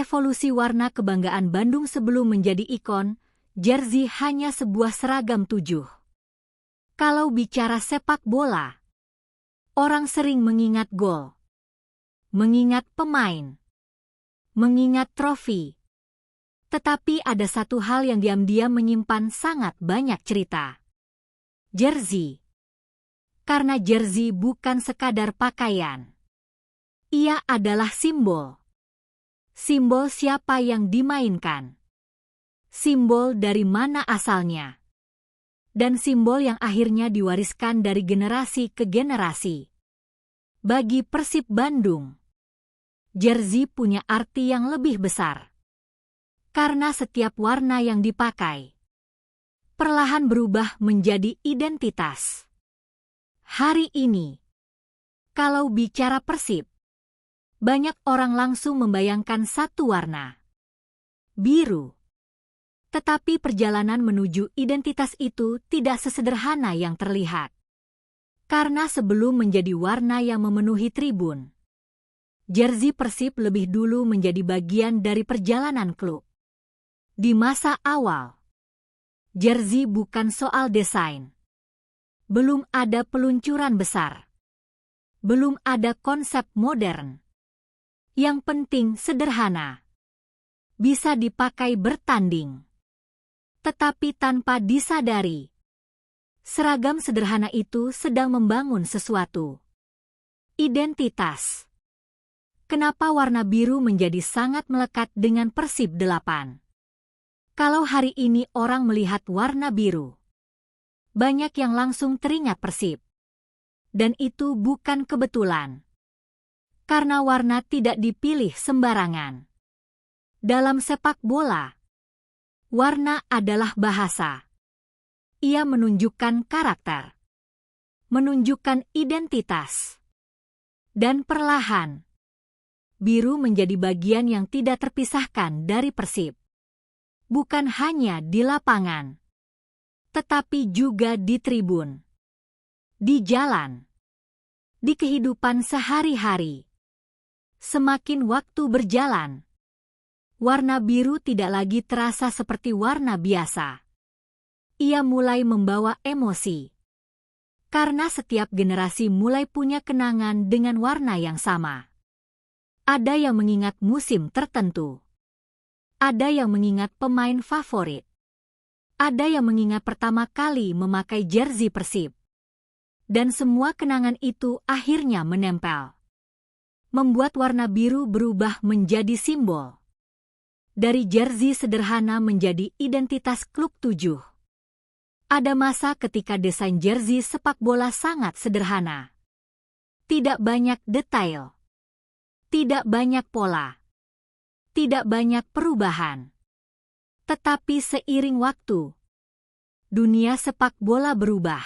Evolusi warna kebanggaan Bandung sebelum menjadi ikon, jersey hanya sebuah seragam 7. Kalau bicara sepak bola, orang sering mengingat gol, mengingat pemain, mengingat trofi. Tetapi ada satu hal yang diam-diam menyimpan sangat banyak cerita. Jersey. Karena jersey bukan sekadar pakaian. Ia adalah simbol. Simbol siapa yang dimainkan. Simbol dari mana asalnya. Dan simbol yang akhirnya diwariskan dari generasi ke generasi. Bagi Persib Bandung, jersey punya arti yang lebih besar. Karena setiap warna yang dipakai perlahan berubah menjadi identitas. Hari ini, kalau bicara Persib, banyak orang langsung membayangkan satu warna, biru. Tetapi perjalanan menuju identitas itu tidak sesederhana yang terlihat. Karena sebelum menjadi warna yang memenuhi tribun, jersey Persib lebih dulu menjadi bagian dari perjalanan klub. Di masa awal, jersey bukan soal desain. Belum ada peluncuran besar. Belum ada konsep modern. Yang penting sederhana. Bisa dipakai bertanding. Tetapi tanpa disadari, seragam sederhana itu sedang membangun sesuatu. Identitas. Kenapa warna biru menjadi sangat melekat dengan Persib 8? Kalau hari ini orang melihat warna biru, banyak yang langsung teringat Persib. Dan itu bukan kebetulan. Karena warna tidak dipilih sembarangan. Dalam sepak bola, warna adalah bahasa. Ia menunjukkan karakter, menunjukkan identitas. Dan perlahan, biru menjadi bagian yang tidak terpisahkan dari Persib. Bukan hanya di lapangan, tetapi juga di tribun, di jalan, di kehidupan sehari-hari. Semakin waktu berjalan, warna biru tidak lagi terasa seperti warna biasa. Ia mulai membawa emosi. Karena setiap generasi mulai punya kenangan dengan warna yang sama. Ada yang mengingat musim tertentu. Ada yang mengingat pemain favorit. Ada yang mengingat pertama kali memakai jersey Persib. Dan semua kenangan itu akhirnya menempel. Membuat warna biru berubah menjadi simbol. Dari jersey sederhana menjadi identitas klub 7. Ada masa ketika desain jersey sepak bola sangat sederhana. Tidak banyak detail. Tidak banyak pola. Tidak banyak perubahan. Tetapi seiring waktu, dunia sepak bola berubah.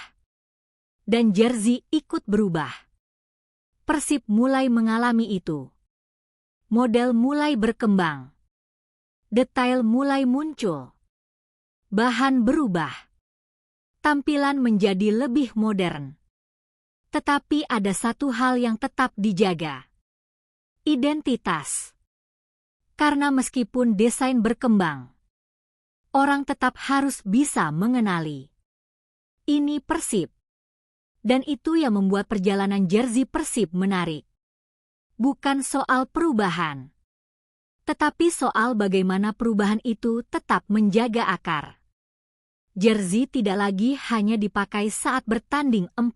Dan jersey ikut berubah. Persib mulai mengalami itu. Model mulai berkembang. Detail mulai muncul. Bahan berubah. Tampilan menjadi lebih modern. Tetapi ada satu hal yang tetap dijaga. Identitas. Karena meskipun desain berkembang, orang tetap harus bisa mengenali. Ini Persib. Dan itu yang membuat perjalanan jersey Persib menarik. Bukan soal perubahan, tetapi soal bagaimana perubahan itu tetap menjaga akar. Jersey tidak lagi hanya dipakai saat bertanding 4.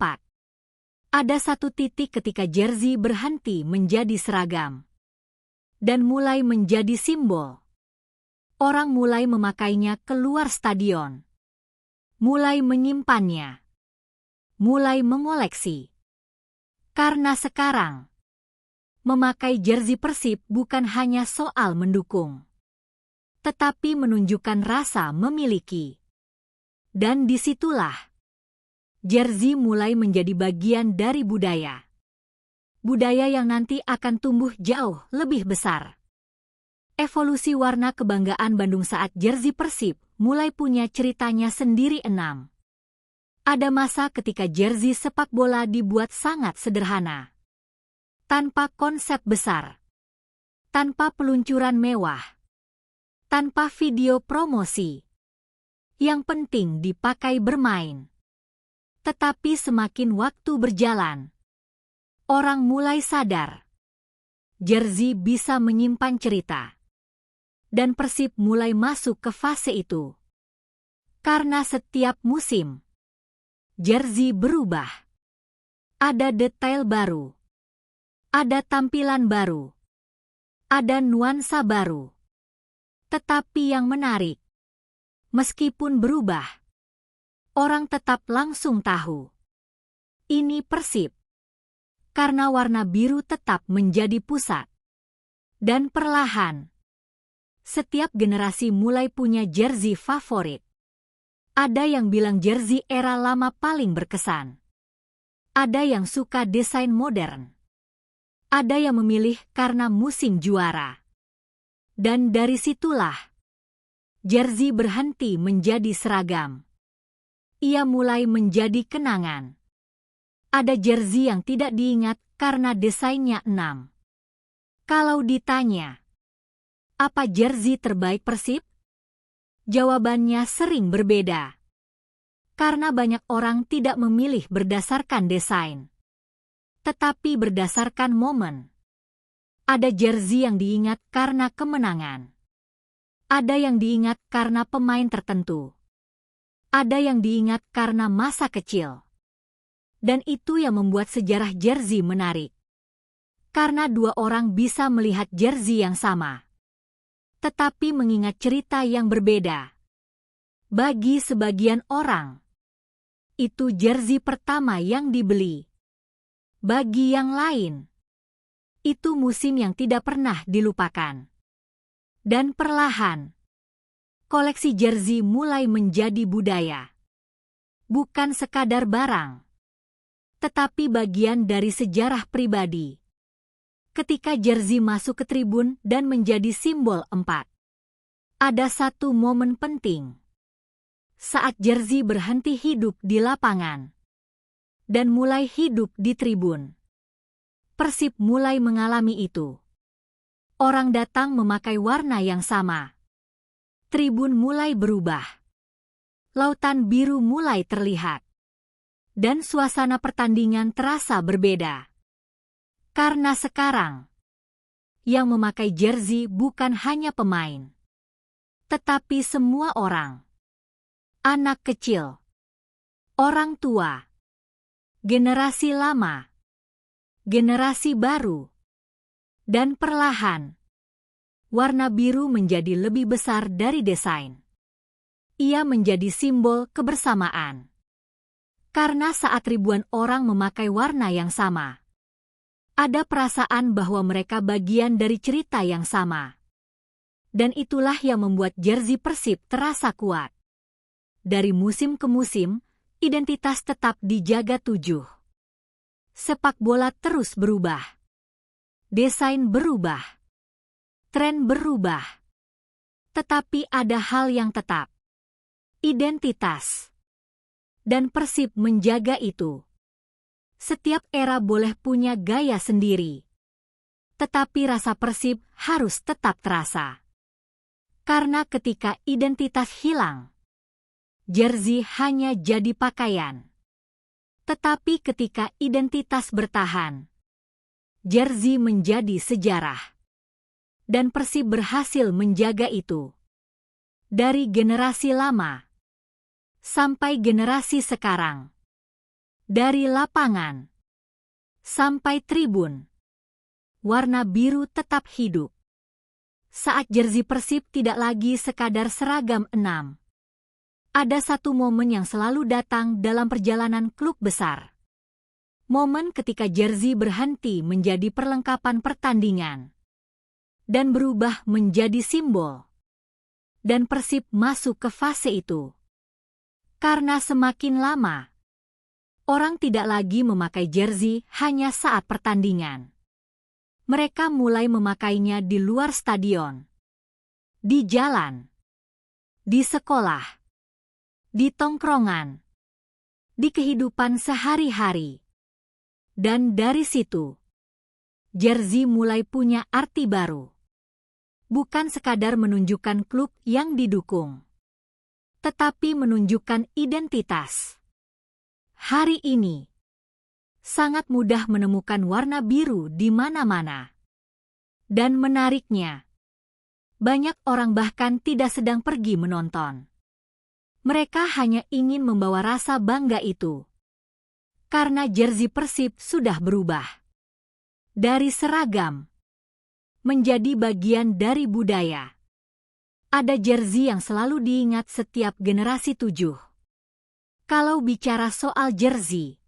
Ada satu titik ketika jersey berhenti menjadi seragam. Dan mulai menjadi simbol. Orang mulai memakainya keluar stadion. Mulai menyimpannya. Mulai mengoleksi. Karena sekarang, memakai jersey Persib bukan hanya soal mendukung, tetapi menunjukkan rasa memiliki. Dan disitulah, jersey mulai menjadi bagian dari budaya. Budaya yang nanti akan tumbuh jauh lebih besar. Evolusi warna kebanggaan Bandung saat jersey Persib mulai punya ceritanya sendiri 6. Ada masa ketika jersey sepak bola dibuat sangat sederhana. Tanpa konsep besar. tanpa peluncuran mewah, tanpa video promosi. Yang penting dipakai bermain. Tetapi semakin waktu berjalan, orang mulai sadar. Jersey bisa menyimpan cerita. Dan Persib mulai masuk ke fase itu. Karena setiap musim, jersey berubah. Ada detail baru. Ada tampilan baru. Ada nuansa baru. Tetapi yang menarik, meskipun berubah, orang tetap langsung tahu. Ini Persib. Karena warna biru tetap menjadi pusat. Dan perlahan, setiap generasi mulai punya jersey favorit. Ada yang bilang jersey era lama paling berkesan. Ada yang suka desain modern. Ada yang memilih karena musim juara. Dan dari situlah, jersey berhenti menjadi seragam. Ia mulai menjadi kenangan. Ada jersey yang tidak diingat karena desainnya 6. Kalau ditanya, apa jersey terbaik Persib? Jawabannya sering berbeda. Karena banyak orang tidak memilih berdasarkan desain, tetapi berdasarkan momen. Ada jersey yang diingat karena kemenangan. Ada yang diingat karena pemain tertentu. Ada yang diingat karena masa kecil. Dan itu yang membuat sejarah jersey menarik. Karena dua orang bisa melihat jersey yang sama, tetapi mengingat cerita yang berbeda. Bagi sebagian orang, itu jersey pertama yang dibeli. Bagi yang lain, itu musim yang tidak pernah dilupakan. Dan perlahan, koleksi jersey mulai menjadi budaya. Bukan sekadar barang, tetapi bagian dari sejarah pribadi. Ketika jersey masuk ke tribun dan menjadi simbol 4. Ada satu momen penting. Saat jersey berhenti hidup di lapangan dan mulai hidup di tribun. Persib mulai mengalami itu. Orang datang memakai warna yang sama. Tribun mulai berubah. Lautan biru mulai terlihat. Dan suasana pertandingan terasa berbeda. Karena sekarang, yang memakai jersey bukan hanya pemain, tetapi semua orang. Anak kecil, orang tua, generasi lama, generasi baru. Dan perlahan, warna biru menjadi lebih besar dari desain. Ia menjadi simbol kebersamaan. Karena saat ribuan orang memakai warna yang sama, ada perasaan bahwa mereka bagian dari cerita yang sama. Dan itulah yang membuat jersey Persib terasa kuat. Dari musim ke musim, identitas tetap dijaga 7. Sepak bola terus berubah. Desain berubah. Tren berubah. Tetapi ada hal yang tetap. Identitas. Dan Persib menjaga itu. Setiap era boleh punya gaya sendiri. Tetapi rasa Persib harus tetap terasa. Karena ketika identitas hilang, jersey hanya jadi pakaian. Tetapi ketika identitas bertahan, jersey menjadi sejarah. Dan Persib berhasil menjaga itu. Dari generasi lama sampai generasi sekarang. Dari lapangan sampai tribun, warna biru tetap hidup. Saat jersey Persib tidak lagi sekadar seragam 6. Ada satu momen yang selalu datang dalam perjalanan klub besar. Momen ketika jersey berhenti menjadi perlengkapan pertandingan dan berubah menjadi simbol. Dan Persib masuk ke fase itu. Karena semakin lama, orang tidak lagi memakai jersey hanya saat pertandingan. Mereka mulai memakainya di luar stadion, di jalan, di sekolah, di tongkrongan, di kehidupan sehari-hari. Dan dari situ, jersey mulai punya arti baru. bukan sekadar menunjukkan klub yang didukung, tetapi menunjukkan identitas. Hari ini, sangat mudah menemukan warna biru di mana-mana. Dan menariknya, banyak orang bahkan tidak sedang pergi menonton. Mereka hanya ingin membawa rasa bangga itu. Karena jersey Persib sudah berubah. Dari seragam, menjadi bagian dari budaya. Ada jersey yang selalu diingat setiap generasi 7. Kalau bicara soal jersey,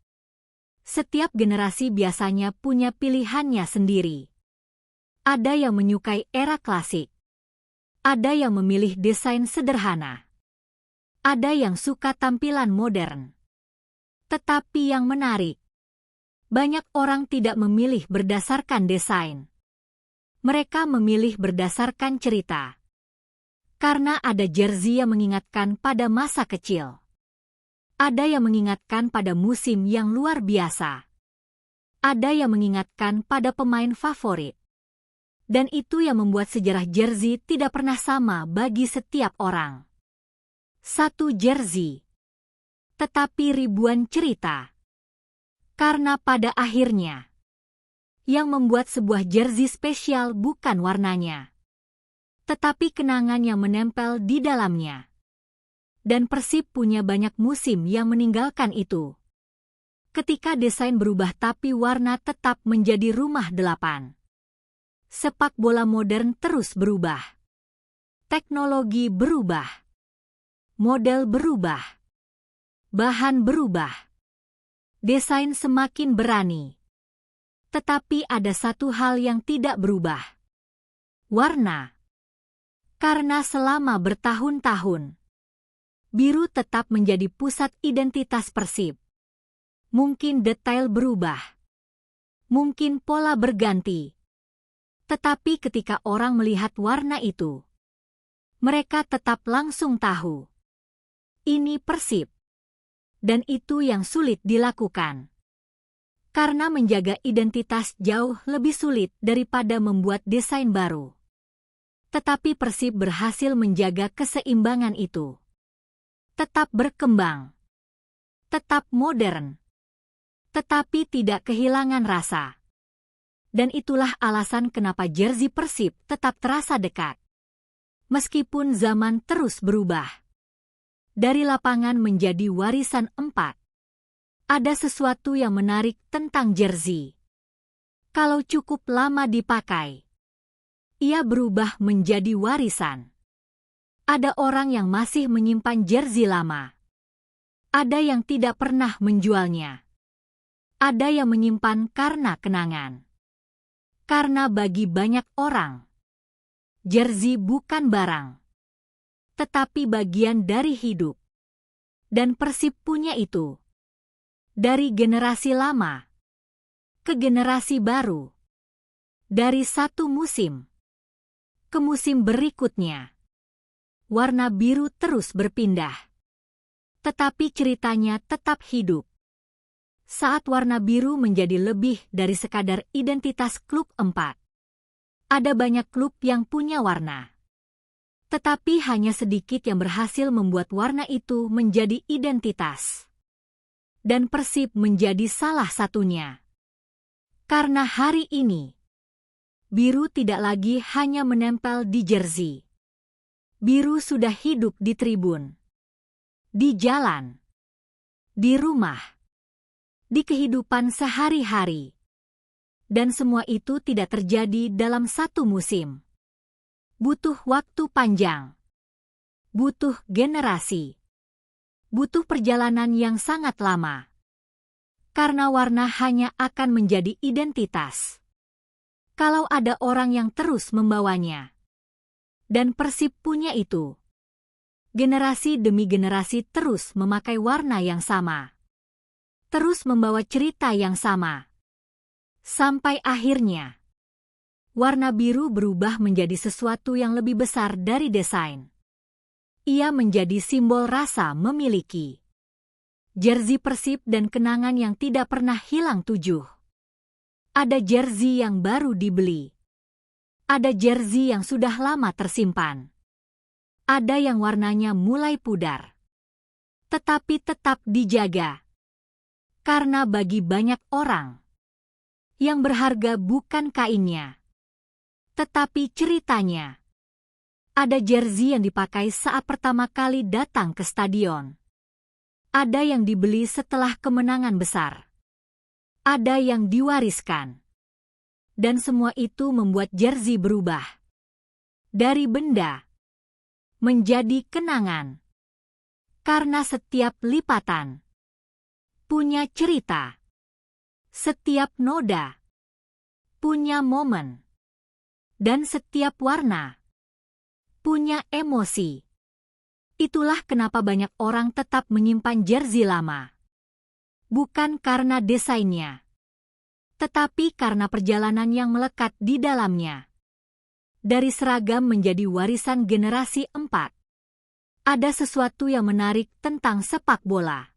setiap generasi biasanya punya pilihannya sendiri. Ada yang menyukai era klasik. Ada yang memilih desain sederhana. Ada yang suka tampilan modern. Tetapi yang menarik, banyak orang tidak memilih berdasarkan desain. Mereka memilih berdasarkan cerita. Karena ada jersey yang mengingatkan pada masa kecil. Ada yang mengingatkan pada musim yang luar biasa. Ada yang mengingatkan pada pemain favorit. Dan itu yang membuat sejarah jersey tidak pernah sama bagi setiap orang. Satu jersey, tetapi ribuan cerita. Karena pada akhirnya, yang membuat sebuah jersey spesial bukan warnanya, tetapi kenangan yang menempel di dalamnya. Dan Persib punya banyak musim yang meninggalkan itu. Ketika desain berubah tapi warna tetap menjadi rumah 8. Sepak bola modern terus berubah. Teknologi berubah. Model berubah. Bahan berubah. Desain semakin berani. Tetapi ada satu hal yang tidak berubah. Warna. Karena selama bertahun-tahun, biru tetap menjadi pusat identitas Persib. Mungkin detail berubah. Mungkin pola berganti. Tetapi ketika orang melihat warna itu, mereka tetap langsung tahu. Ini Persib. Dan itu yang sulit dilakukan. Karena menjaga identitas jauh lebih sulit daripada membuat desain baru. Tetapi Persib berhasil menjaga keseimbangan itu. Tetap berkembang. Tetap modern. Tetapi tidak kehilangan rasa. Dan itulah alasan kenapa jersey Persib tetap terasa dekat. Meskipun zaman terus berubah. Dari lapangan menjadi warisan 4. Ada sesuatu yang menarik tentang jersey. Kalau cukup lama dipakai, ia berubah menjadi warisan. Ada orang yang masih menyimpan jersey lama. Ada yang tidak pernah menjualnya. Ada yang menyimpan karena kenangan. Karena bagi banyak orang, jersey bukan barang, tetapi bagian dari hidup. Dan Persib punya itu. Dari generasi lama ke generasi baru. Dari satu musim ke musim berikutnya. Warna biru terus berpindah. Tetapi ceritanya tetap hidup. Saat warna biru menjadi lebih dari sekadar identitas klub 4. Ada banyak klub yang punya warna. Tetapi hanya sedikit yang berhasil membuat warna itu menjadi identitas. Dan Persib menjadi salah satunya. Karena hari ini, biru tidak lagi hanya menempel di jersey. Biru sudah hidup di tribun, di jalan, di rumah, di kehidupan sehari-hari. Dan semua itu tidak terjadi dalam satu musim. Butuh waktu panjang. Butuh generasi. Butuh perjalanan yang sangat lama. Karena warna hanya akan menjadi identitas kalau ada orang yang terus membawanya. Dan Persib punya itu. Generasi demi generasi terus memakai warna yang sama. Terus membawa cerita yang sama. Sampai akhirnya, warna biru berubah menjadi sesuatu yang lebih besar dari desain. Ia menjadi simbol rasa memiliki. Jersey Persib dan kenangan yang tidak pernah hilang 7. Ada jersey yang baru dibeli. Ada jersey yang sudah lama tersimpan. Ada yang warnanya mulai pudar. Tetapi tetap dijaga. Karena bagi banyak orang, yang berharga bukan kainnya, tetapi ceritanya. Ada jersey yang dipakai saat pertama kali datang ke stadion. Ada yang dibeli setelah kemenangan besar. Ada yang diwariskan. Dan semua itu membuat jersey berubah. Dari benda menjadi kenangan. Karena setiap lipatan punya cerita. Setiap noda punya momen. Dan setiap warna punya emosi. Itulah kenapa banyak orang tetap menyimpan jersey lama. Bukan karena desainnya, tetapi karena perjalanan yang melekat di dalamnya. Dari seragam menjadi warisan generasi 4. Ada sesuatu yang menarik tentang sepak bola.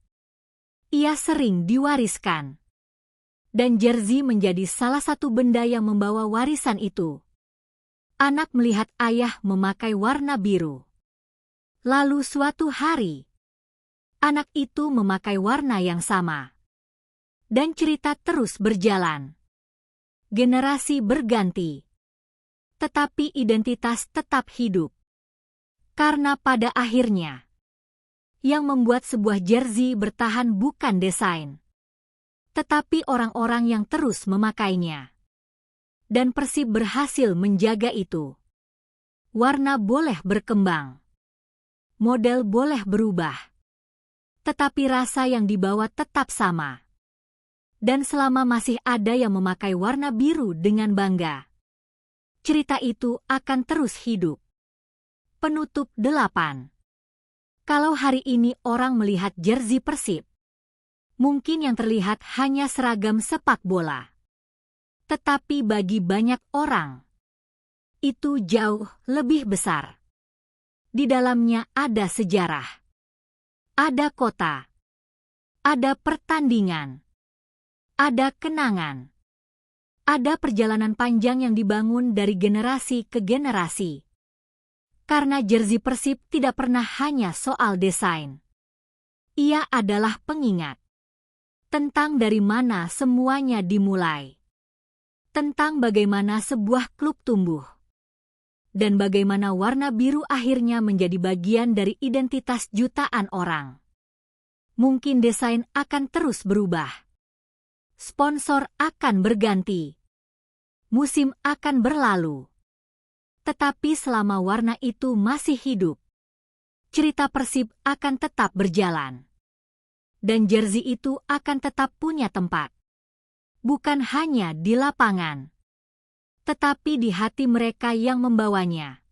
Ia sering diwariskan. Dan jersey menjadi salah satu benda yang membawa warisan itu. Anak melihat ayah memakai warna biru. Lalu suatu hari, anak itu memakai warna yang sama. Dan cerita terus berjalan. Generasi berganti. Tetapi identitas tetap hidup. Karena pada akhirnya, yang membuat sebuah jersey bertahan bukan desain, tetapi orang-orang yang terus memakainya. Dan Persib berhasil menjaga itu. Warna boleh berkembang. Model boleh berubah. Tetapi rasa yang dibawa tetap sama. Dan selama masih ada yang memakai warna biru dengan bangga, cerita itu akan terus hidup. Penutup 8. Kalau hari ini orang melihat jersey Persib, mungkin yang terlihat hanya seragam sepak bola. Tetapi bagi banyak orang, itu jauh lebih besar. Di dalamnya ada sejarah. Ada kota. Ada pertandingan. Ada kenangan. Ada perjalanan panjang yang dibangun dari generasi ke generasi. Karena jersey Persib tidak pernah hanya soal desain. Ia adalah pengingat. Tentang dari mana semuanya dimulai. Tentang bagaimana sebuah klub tumbuh. Dan bagaimana warna biru akhirnya menjadi bagian dari identitas jutaan orang. Mungkin desain akan terus berubah. Sponsor akan berganti. Musim akan berlalu. Tetapi selama warna itu masih hidup, cerita Persib akan tetap berjalan. Dan jersey itu akan tetap punya tempat. Bukan hanya di lapangan, tetapi di hati mereka yang membawanya.